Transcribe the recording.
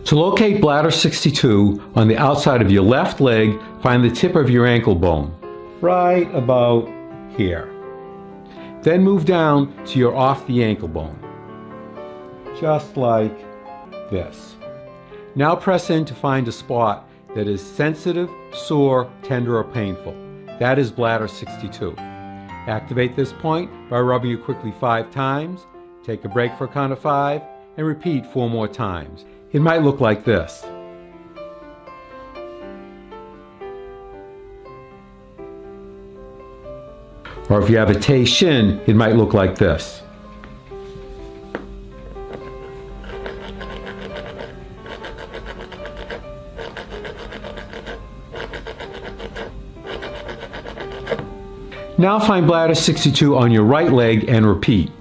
To locate bladder 62 on the outside of your left leg, find the tip of your ankle bone, right about here. Then move down to your off the ankle bone, just like this. Now press in to find a spot that is sensitive, sore, tender, or painful. That is bladder 62. Activate this point by rubbing it quickly 5 times, take a break for a count of 5, and repeat 4 more times. It might look like this. Or if you have a Tay shin, it might look like this. Now find bladder 62 on your right leg and repeat.